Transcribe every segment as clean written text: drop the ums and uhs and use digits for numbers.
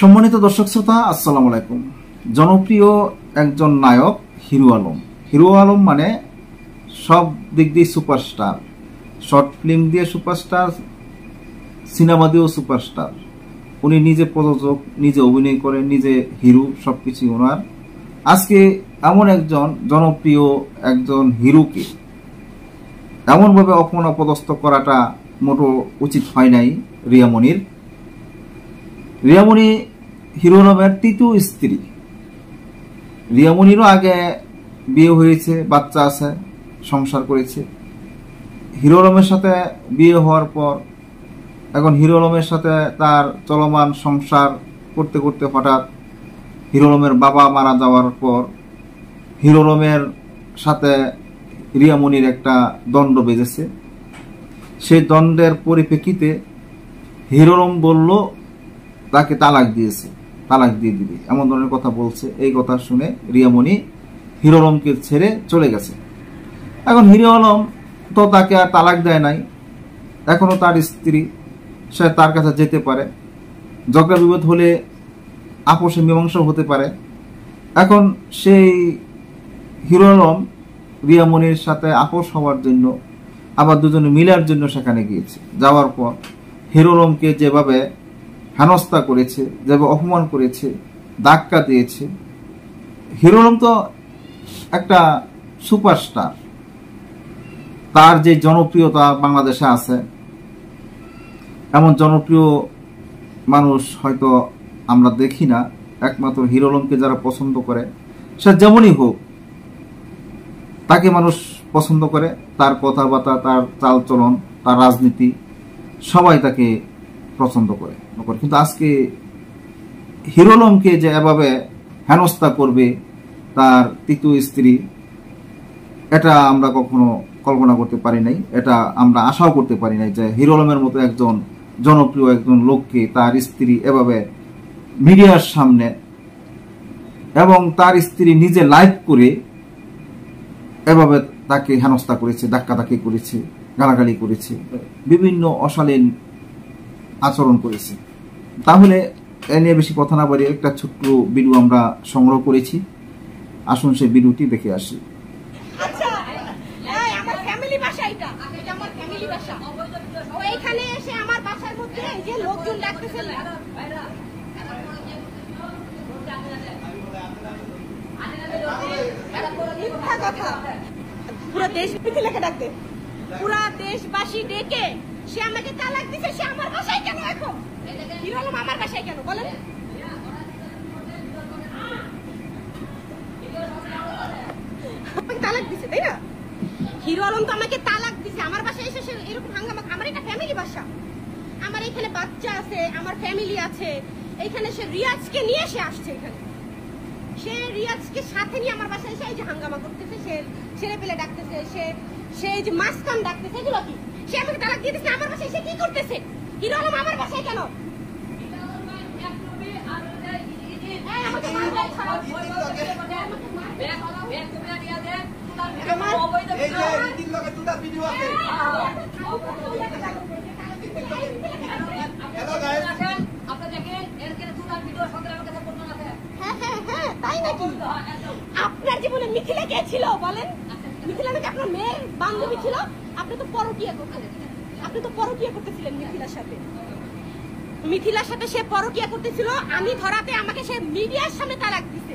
সম্মানিত দর্শক শ্রোতা, আসসালামু আলাইকুম। জনপ্রিয় একজন নায়ক হিরো আলম। হিরো আলম মানে সব দিক দিয়ে সুপারস্টার, শর্ট ফিল্ম দিয়ে সুপারস্টার, সিনেমা দিয়েও সুপারস্টার। উনি নিজে প্রযোজক, নিজে অভিনয় করেন, নিজে হিরো, সবকিছু ওনার। আজকে এমন একজন জনপ্রিয় একজন হিরোকে এমনভাবে অপদস্থ করাটা মোটো উচিত হয় নাই রিয়ামণির। রিয়ামণি হিরো আলমের তৃতীয় স্ত্রী। রিয়ামণিরও আগে বিয়ে হয়েছে, বাচ্চা আছে, সংসার করেছে। হিরো আলমের সাথে বিয়ে হওয়ার পর এখন হিরো আলমের সাথে তার চলমান সংসার করতে করতে হঠাৎ হিরো আলমের বাবা মারা যাওয়ার পর হিরো আলমের সাথে রিয়ামণির একটা দ্বন্দ্ব বেজেছে। সেই দ্বন্দ্বের পরিপ্রেক্ষিতে হিরো আলম বলল তাকে তালাক দিয়েছে, তালাক দিয়ে দিবে, এমন ধরনের কথা বলছে। এই কথা শুনে রিয়ামণি হিরো আলমকে ছেড়ে চলে গেছে। এখন হিরো আলম তো তাকে আর তালাক দেয় নাই, এখনো তার স্ত্রী, সে তার কাছে যেতে পারে, ঝগড়া বিবাদ হলে আপোষে মীমাংসা হতে পারে। এখন সেই হিরো আলম রিয়ামণির সাথে আপোষ হওয়ার জন্য, আবার দুজনে মিলার জন্য সেখানে গিয়েছে। যাওয়ার পর হিরো আলমকে যেভাবে হেনস্থা করেছে, যেভাবে অপমান করেছে, ধাক্কা দিয়েছে। হিরো আলম তো একটা সুপারস্টার, তার যে জনপ্রিয়তা বাংলাদেশে আছে, এমন জনপ্রিয় মানুষ হয়তো আমরা দেখি না। একমাত্র হিরো আলমকে যারা পছন্দ করে, সে যেমনই হোক, তাকে মানুষ পছন্দ করে। তার কথাবার্তা, তার চালচলন, তার রাজনীতি, সবাই তাকে পছন্দ করে। কিন্তু আজকে হিরো আলমকে যে এভাবে হেনস্থা করবে তার তৃতীয় স্ত্রী, এটা আমরা কখনো কল্পনা করতে পারি নাই, এটা আমরা আশাও করতে পারি নাই যে হিরো আলমের মতো একজন জনপ্রিয় একজন লোককে তার স্ত্রী এভাবে মিডিয়ার সামনে, এবং তার স্ত্রী নিজে লাইভ করে এভাবে তাকে হেনস্থা করেছে, ধাক্কাধাক্কি করেছে, গালাগালি করেছে, বিভিন্ন অশালীন আচরণ করেছে। তাহলে এ নিয়ে বেশি কথা না বাড়িয়ে একটা ছোট্ট ভিডিও আমরা সংগ্রহ করেছি, আসুন সেই ভিডিওটি দেখে আসি। পুরা দেশবাসী ডেকে সে আমাকে তালাক দিছে, সে আমার বাসায় কেন? এখন হিরো আলম আমার বাসায় কেন বলেন? তালাক দিছে, তাই না? হিরো আলম তো আমাকে তালাক দিছে, আমার বাসায় এসে সে এরকম হাঙ্গামা। আমার এটা ফ্যামিলি বাসা, আমার এখানে বাচ্চা আছে, আমার ফ্যামিলি আছে। এইখানে সে রিয়াজকে নিয়ে সে আসছে, এখানে সে রিয়াজকে সাথে নিয়ে আমার বাসায় এসে এই যে হাঙ্গামা করতেছে, সে ছেলে পেলে ডাকতেছে, সে এই যে মাস্কান ডাকতেছে, এগুলো কি? সে আমাকে তালাক দিয়ে দিচ্ছে, আমার বাসায় সে কি করতেছে? হিরো আলম আমার বাসায় কেন? আপনার জীবনে মিথিলা কে ছিল বলেন? মিথিলা নাকি আপনার মেয়ের বান্ধবী ছিল? আপনি তো পরকীয়া করতেছিলেন মিথিলার সাথে। মিথিলার সাথে সে পরকীয়া করতেছিল, আমি ধরাতে আমাকে সে মিডিয়ার সামনে তালাক দিছে।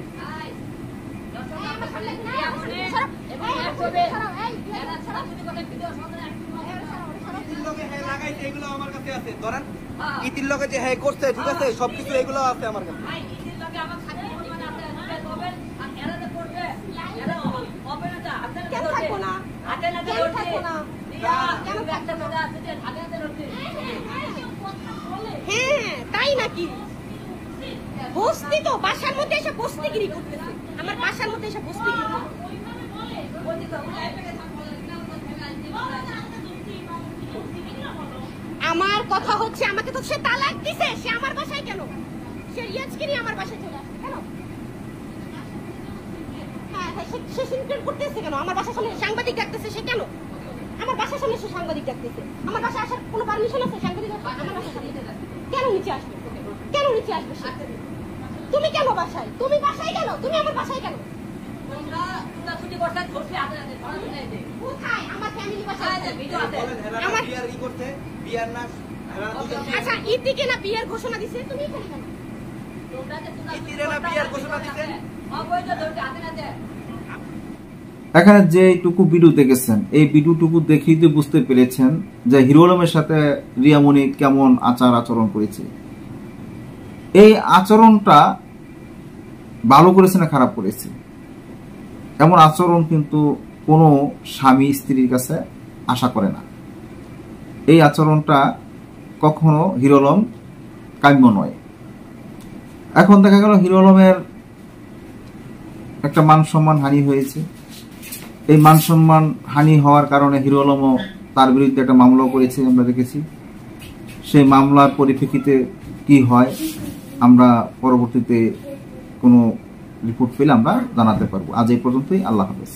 ইতির লগে যে হ্যাঁ করছে, ঠিক আছে, সবকিছু এগুলো আছে আমার কাছে। হ্যাঁ তাই নাকি? বস্তি তো বাসার মধ্যে এসে বস্তিগিরি করতেছে, আমার বাসার মধ্যে এসে বস্তিগিরি। আমার কথা হচ্ছে, আমাকে তো সে তালাক দিছে, সে আমার বাসায় কেন? সে রিয়াজকে নিয়ে আমার বাসায় চলে আসছে কেন? হ্যাঁ সে সিনক্রেট করতেছে কেন? আমার বাসার সামনে সাংবাদিক ডাকতেছে, সে কেন? আমার বাসার সামনে সে সাংবাদিক ডাকতেছে, আমার বাসায় আসার কোনো পারমিশন আছে? সাংবাদিক আমার বাসার সামনে কেন নিচে আসবে? কেন নিচে আসবে সে? তুমি কেন বাসায়? তুমি বাসায় কেন? তুমি আমার বাসায় কেন? কোথায়? আমার ফ্যামিলি বাসায় আছে। আমার বিয়ার ই করতে বিয়ার না আচ্ছা ইতিকে না বিয়ের ঘোষণা দিছে, তুমি এখানে কেন? ইতিরে না বিয়ার ঘোষণা দিতে এখানে যে এইটুকু ভিডিও দেখেছেন, এই ভিডিওটুকু দেখেই তো বুঝতে পেরেছেন যে হিরো আলমের সাথে রিয়ামণি কেমন আচরণ করেছে। এই আচরণটা ভালো করেছে না খারাপ করেছে? এমন আচরণ কিন্তু কোনো স্বামী স্ত্রীর কাছে আশা করে না। এই আচরণটা কখনো হিরো আলম কাম্য নয়। এখন দেখা গেল হিরো আলমের একটা মান সম্মান হানি হয়েছে। এই মান সম্মান হানি হওয়ার কারণে হিরো আলমও তার বিরুদ্ধে একটা মামলাও করেছে, আমরা দেখেছি। সেই মামলার পরিপ্রেক্ষিতে কি হয় আমরা পরবর্তীতে কোনো রিপোর্ট পেলে আমরা জানাতে পারবো। আজ এই পর্যন্তই। আল্লাহ হাফেজ।